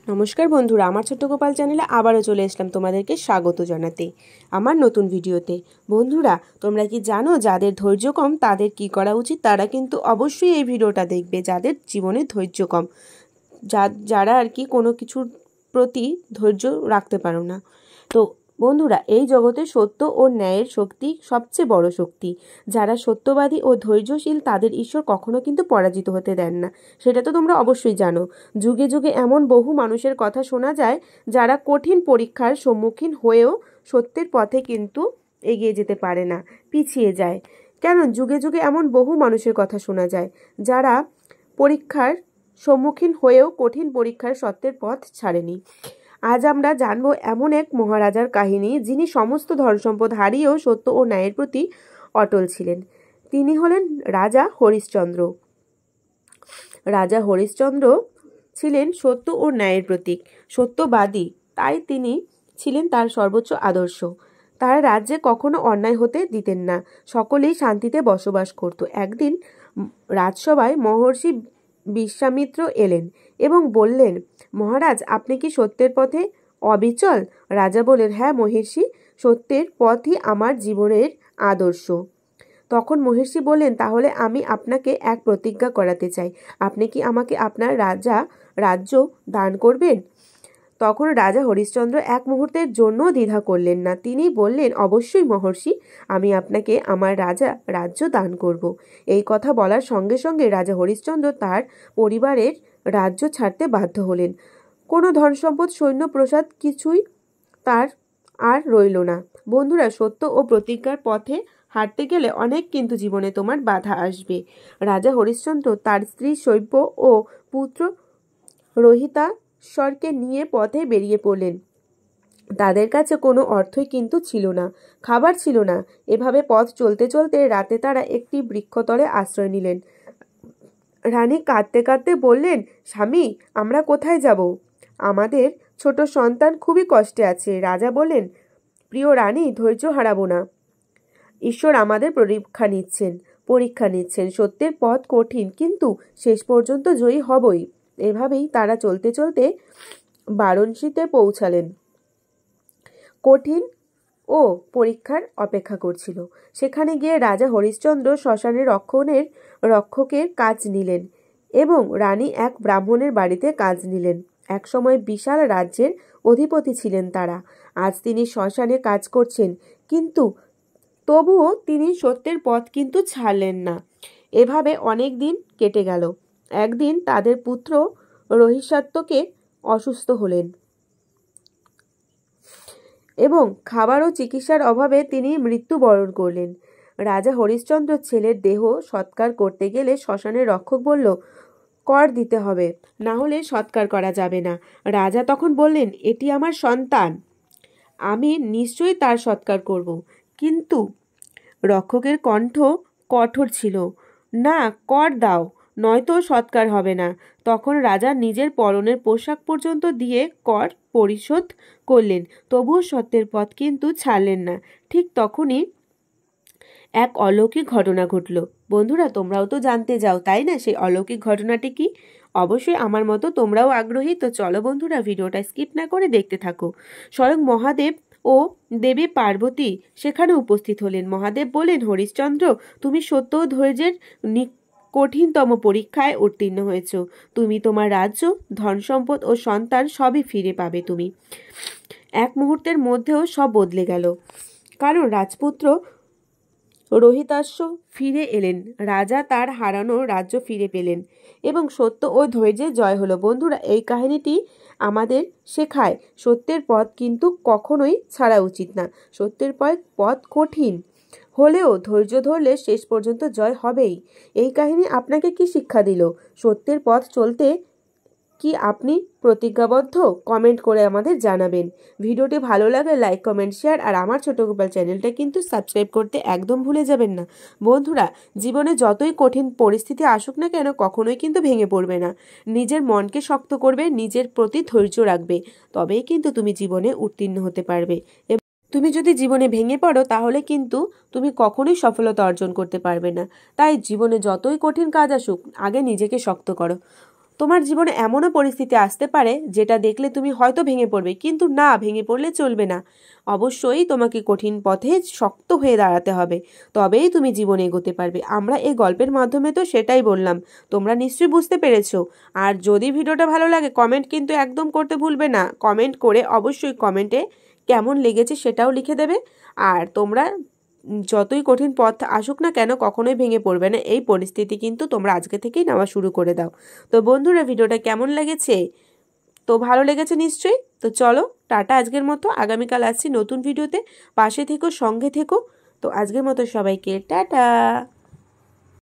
নমস্কার বন্ধুরা, আমার ছোট্ট গোপাল চ্যানেলে আবারও চলে আসলাম তোমাদেরকে স্বাগত জানাতে আমার নতুন ভিডিওতে। বন্ধুরা, তোমরা কি জানো যাদের ধৈর্য কম তাদের কি করা উচিত? তারা কিন্তু অবশ্যই এই ভিডিওটা দেখবে। যাদের জীবনে ধৈর্য কম, যারা আর কি কোনো কিছুর প্রতি ধৈর্য রাখতে পারো না। তো বন্ধুরা, এই জগতে সত্য ও ন্যায়ের শক্তি সবচেয়ে বড় শক্তি। যারা সত্যবাদী ও ধৈর্যশীল তাদের ঈশ্বর কখনো কিন্তু পরাজিত হতে দেন না। সেটা তো তোমরা অবশ্যই জানো। যুগে যুগে এমন বহু মানুষের কথা শোনা যায় যারা কঠিন পরীক্ষার সম্মুখীন হয়েও সত্যের পথে কিন্তু এগিয়ে যেতে পারে না, পিছিয়ে যায়। কেন যুগে যুগে এমন বহু মানুষের কথা শোনা যায় যারা পরীক্ষার সম্মুখীন হয়েও কঠিন পরীক্ষার সত্যের পথ ছাড়েনি। আজ আমরা জানবো এমন এক মহারাজার কাহিনী যিনি সমস্ত ধন সম্পদ হারিয়েও সত্য ও ন্যায়ের প্রতি অটল ছিলেন। তিনি হলেন রাজা হরিশ্চন্দ্র। রাজা হরিশ্চন্দ্র ছিলেন সত্য ও ন্যায়ের প্রতীক, সত্যবাদী, তাই তিনি ছিলেন তার সর্বোচ্চ আদর্শ। তার রাজ্যে কখনো অন্যায় হতে দিতেন না, সকলেই শান্তিতে বসবাস করত। একদিন রাজসভায় মহর্ষি বিশ্বামিত্র এলেন এবং বললেন, মহারাজ, আপনি কি সত্যের পথে অবিচল? রাজা বললেন, হ্যাঁ মহর্ষি, সত্যের পথই আমার জীবনের আদর্শ। তখন মহর্ষি বললেন, তাহলে আমি আপনাকে এক প্রতিজ্ঞা করাতে চাই। আপনি কি আমাকে আপনার রাজ্য দান করবেন? তখন রাজা হরিশ্চন্দ্র এক মুহূর্তের জন্য দ্বিধা করলেন না। তিনি বললেন, অবশ্যই মহর্ষি, আমি আপনাকে আমার রাজ্য দান করব। এই কথা বলার সঙ্গে সঙ্গে রাজা হরিশ্চন্দ্র তার পরিবারের রাজ্য ছাড়তে বাধ্য হলেন। কোনো ধন সম্পদ, সৈন্য, প্রসাদ কিছুই তার আর রইল না। বন্ধুরা, সত্য ও প্রতিজ্ঞার পথে হাঁটতে গেলে অনেক কিন্তু জীবনে তোমার বাধা আসবে। রাজা হরিশ্চন্দ্র তার স্ত্রী শৈব্য ও পুত্র রোহিতাশ্বরকে নিয়ে পথে বেরিয়ে পড়লেন। তাদের কাছে কোনো অর্থই কিন্তু ছিল না, খাবার ছিল না। এভাবে পথ চলতে চলতে রাতে তারা একটি বৃক্ষতলে আশ্রয় নিলেন। রানী কাঁদতে কাঁদতে বললেন, স্বামী, আমরা কোথায় যাব? আমাদের ছোট সন্তান খুবই কষ্টে আছে। রাজা বললেন, প্রিয় রানী, ধৈর্য হারাবো না। ঈশ্বর আমাদের পরীক্ষা নিচ্ছেন। সত্যের পথ কঠিন, কিন্তু শেষ পর্যন্ত জয়ী হবই। এভাবেই তারা চলতে চলতে বারাণসীতে পৌঁছালেন। কঠিন ও পরীক্ষার অপেক্ষা করছিল। সেখানে গিয়ে রাজা হরিশ্চন্দ্র শ্মশানের রক্ষকের কাজ নিলেন এবং রানী এক ব্রাহ্মণের বাড়িতে কাজ নিলেন। একসময় বিশাল রাজ্যের অধিপতি ছিলেন তারা। আজ তিনি শ্মশানে কাজ করছেন, কিন্তু তবুও তিনি সত্যের পথ কিন্তু ছাড়লেন না। এভাবে অনেক দিন কেটে গেল। একদিন তাদের পুত্র রোহিতাশ্বরকে অসুস্থ হলেন এবং খাবার ও চিকিৎসার অভাবে তিনি মৃত্যুবরণ করলেন। রাজা হরিশ্চন্দ্র ছেলের দেহ সৎকার করতে গেলে শ্মশানের রক্ষক বলল, কর দিতে হবে, না হলে সৎকার করা যাবে না। রাজা তখন বললেন, এটি আমার সন্তান, আমি নিশ্চয়ই তার সৎকার করব। কিন্তু রক্ষকের কণ্ঠ কঠোর ছিল, না, কর দাও, নয়তো সৎকার হবে না। তখন রাজা নিজের পরনের পোশাক পর্যন্ত দিয়ে কর পরিশোধ করলেন, তবুও সত্যের পথ কিন্তু ছাড়লেন না। ঠিক তখনই এক অলৌকিক ঘটনা ঘটল। বন্ধুরা, তোমরাও তো জানতে যাও, তাই না? সেই অলৌকিক ঘটনাটি কি? অবশ্যই আমার মতো তোমরাও আগ্রহী। তো চলো বন্ধুরা, ভিডিওটা স্কিপ না করে দেখতে থাকো। স্বয়ং মহাদেব ও দেবী পার্বতী সেখানে উপস্থিত হলেন। মহাদেব বললেন, হরিশ্চন্দ্র, তুমি সত্য ও ধৈর্যের কঠিনতম পরীক্ষায় উত্তীর্ণ হয়েছ। তুমি তোমার রাজ্য, ধন সম্পদ ও সন্তান সবই ফিরে পাবে। তুমি এক মুহূর্তের মধ্যেও সব বদলে গেল, কারণ রাজপুত্র রোহিতাশ্ব ফিরে এলেন। রাজা তার হারানো রাজ্য ফিরে পেলেন এবং সত্য ও ধৈর্যের জয় হলো। বন্ধুরা, এই কাহিনীটি আমাদের শেখায় সত্যের পথ কিন্তু কখনোই ছাড়া উচিত না। সত্যের পথ কঠিন হলেও ধৈর্য ধরলে শেষ পর্যন্ত জয় হবেই। এই কাহিনী আপনাকে কি শিক্ষা দিল? সত্যের পথ চলতে কি আপনি প্রতিজ্ঞাবদ্ধ? কমেন্ট করে আমাদের জানাবেন। ভিডিওটি ভালো লাগলে লাইক, কমেন্ট, শেয়ার আর আমার ছোট গোপাল চ্যানেলটা কিন্তু সাবস্ক্রাইব করতে একদম ভুলে যাবেন না। বন্ধুরা, জীবনে যতই কঠিন পরিস্থিতি আসুক না কেন, কখনোই কিন্তু ভেঙে পড়বে না। নিজের মনকে শক্ত করবে, নিজের প্রতি ধৈর্য রাখবে, তবেই কিন্তু তুমি জীবনে উত্তীর্ণ হতে পারবে। তুমি যদি জীবনে ভেঙে পড়ো তাহলে কিন্তু তুমি কখনোই সফলতা অর্জন করতে পারবে না। তাই জীবনে যতই কঠিন কাজ আসুক, আগে নিজেকে শক্ত করো। তোমার জীবনে এমনও পরিস্থিতি আসতে পারে যেটা দেখলে তুমি হয়তো ভেঙে পড়বে, কিন্তু না, ভেঙে পড়লে চলবে না। অবশ্যই তোমাকে কঠিন পথে শক্ত হয়ে দাঁড়াতে হবে, তবেই তুমি জীবনে এগোতে পারবে। আমরা এই গল্পের মাধ্যমে তো সেটাই বললাম, তোমরা নিশ্চয়ই বুঝতে পেরেছো। আর যদি ভিডিওটা ভালো লাগে কমেন্ট কিন্তু একদম করতে ভুলবে না। কমেন্ট করে অবশ্যই কমেন্টে কেমন লেগেছে সেটাও লিখে দেবে। আর তোমরা যতই কঠিন পথ আসুক না কেন কখনোই ভেঙে পড়বে না। এই পরিস্থিতি কিন্তু তোমরা আজকে থেকেই নেওয়া শুরু করে দাও। তো বন্ধুরা, ভিডিওটা কেমন লেগেছে? তো ভালো লেগেছে নিশ্চয়ই। তো চলো টাটা আজকের মতো, আগামীকাল আসছি নতুন ভিডিওতে। পাশে থেকো, সঙ্গে থেকো। তো আজকের মতো সবাইকে টাটা।